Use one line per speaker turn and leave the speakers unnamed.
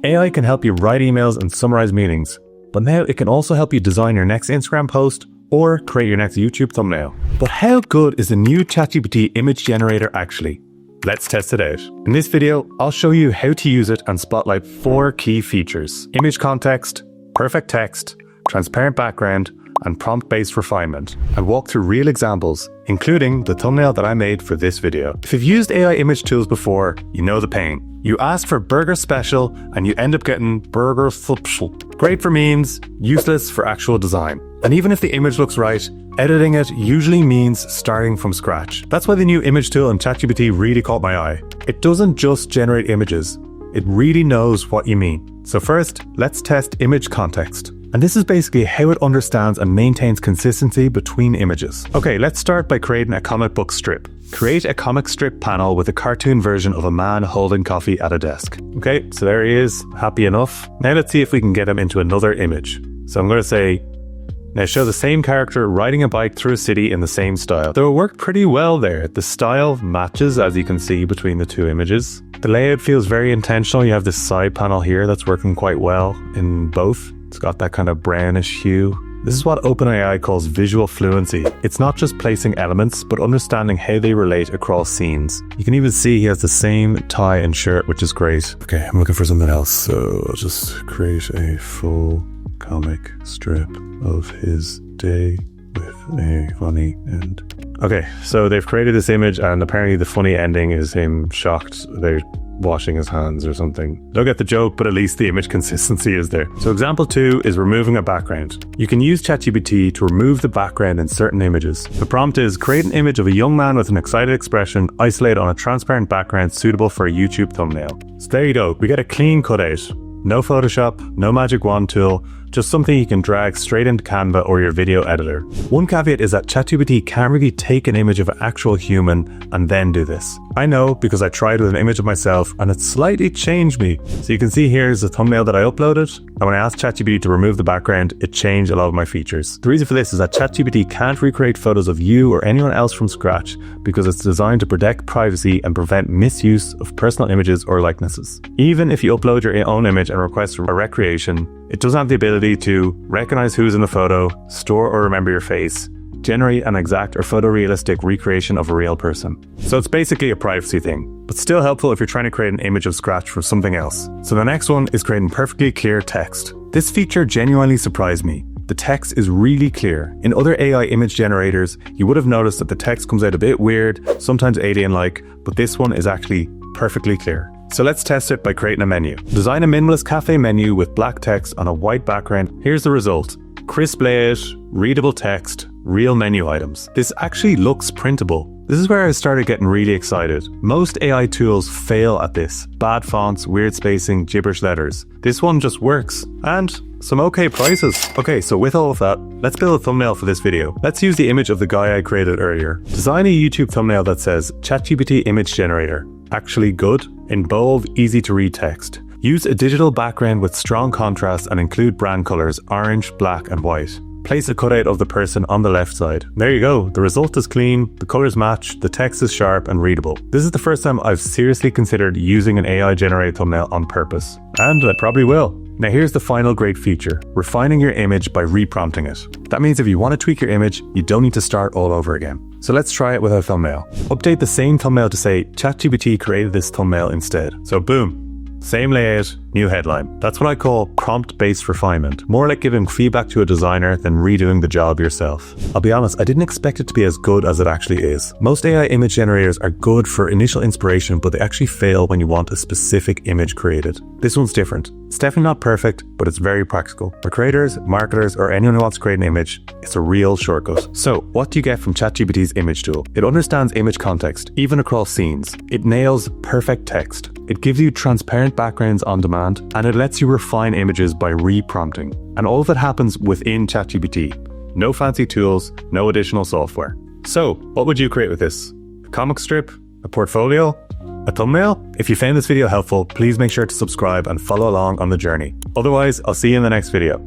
AI can help you write emails and summarize meetings, but now it can also help you design your next Instagram post or create your next YouTube thumbnail. But how good is the new ChatGPT Image Generator actually? Let's test it out. In this video, I'll show you how to use it and spotlight 4 key features: image context, perfect text, transparent background, and prompt-based refinement, and walk through real examples, including the thumbnail that I made for this video. If you've used AI image tools before, you know the pain. You ask for burger special and you end up getting burger special. Great for memes, useless for actual design. And even if the image looks right, editing it usually means starting from scratch. That's why the new image tool in ChatGPT really caught my eye. It doesn't just generate images, it really knows what you mean. So first, let's test image context. And this is basically how it understands and maintains consistency between images. Okay, let's start by creating a comic book strip. Create a comic strip panel with a cartoon version of a man holding coffee at a desk. Okay, so there he is, happy enough. Now let's see if we can get him into another image. So I'm going to say, now show the same character riding a bike through a city in the same style. So it worked pretty well there. The style matches, as you can see, between the two images. The layout feels very intentional. You have this side panel here that's working quite well in both. It's got that kind of brownish hue. This is what OpenAI calls visual fluency. It's not just placing elements, but understanding how they relate across scenes. You can even see he has the same tie and shirt, which is great. Okay, I'm looking for something else. So I'll just create a full comic strip of his day with a funny end. Okay, so they've created this image and apparently the funny ending is him shocked they're washing his hands or something. Don't get the joke, but at least the image consistency is there. So example 2 is removing a background. You can use ChatGPT to remove the background in certain images. The prompt is create an image of a young man with an excited expression isolated on a transparent background suitable for a YouTube thumbnail. So there you go, we get a clean cutout. No Photoshop, no magic wand tool, just something you can drag straight into Canva or your video editor. One caveat is that ChatGPT can't really take an image of an actual human and then do this. I know because I tried with an image of myself and it slightly changed me. So you can see here is the thumbnail that I uploaded, and when I asked ChatGPT to remove the background, it changed a lot of my features. The reason for this is that ChatGPT can't recreate photos of you or anyone else from scratch because it's designed to protect privacy and prevent misuse of personal images or likenesses. Even if you upload your own image and request a recreation, it doesn't have the ability to recognize who's in the photo, store or remember your face, generate an exact or photorealistic recreation of a real person. So it's basically a privacy thing, but still helpful if you're trying to create an image of scratch from something else. So the next one is creating perfectly clear text. This feature genuinely surprised me. The text is really clear. In other AI image generators, you would have noticed that the text comes out a bit weird, sometimes alien-like, but this one is actually perfectly clear. So let's test it by creating a menu. Design a minimalist cafe menu with black text on a white background. Here's the result. Crisp layout, readable text, real menu items. This actually looks printable. This is where I started getting really excited. Most AI tools fail at this. Bad fonts, weird spacing, gibberish letters. This one just works. And some okay prices. Okay, so with all of that, let's build a thumbnail for this video. Let's use the image of the guy I created earlier. Design a YouTube thumbnail that says ChatGPT Image Generator. Actually good, in bold, easy to read text. Use a digital background with strong contrast and include brand colors orange, black and white. Place a cutout of the person on the left side. There you go, the result is clean, the colors match, the text is sharp and readable. This is the first time I've seriously considered using an AI generated thumbnail on purpose. And I probably will. Now here's the final great feature, refining your image by reprompting it. That means if you want to tweak your image, you don't need to start all over again. So let's try it with a thumbnail. Update the same thumbnail to say, ChatGPT created this thumbnail instead. So boom, same layout, new headline. That's what I call prompt-based refinement. More like giving feedback to a designer than redoing the job yourself. I'll be honest, I didn't expect it to be as good as it actually is. Most AI image generators are good for initial inspiration, but they actually fail when you want a specific image created. This one's different. It's definitely not perfect, but it's very practical. For creators, marketers, or anyone who wants to create an image, it's a real shortcut. So, what do you get from ChatGPT's image tool? It understands image context, even across scenes. It nails perfect text. It gives you transparent backgrounds on demand, and it lets you refine images by re-prompting. And all of it happens within ChatGPT. No fancy tools, no additional software. So, what would you create with this? A comic strip? A portfolio? A thumbnail? If you found this video helpful, please make sure to subscribe and follow along on the journey. Otherwise, I'll see you in the next video.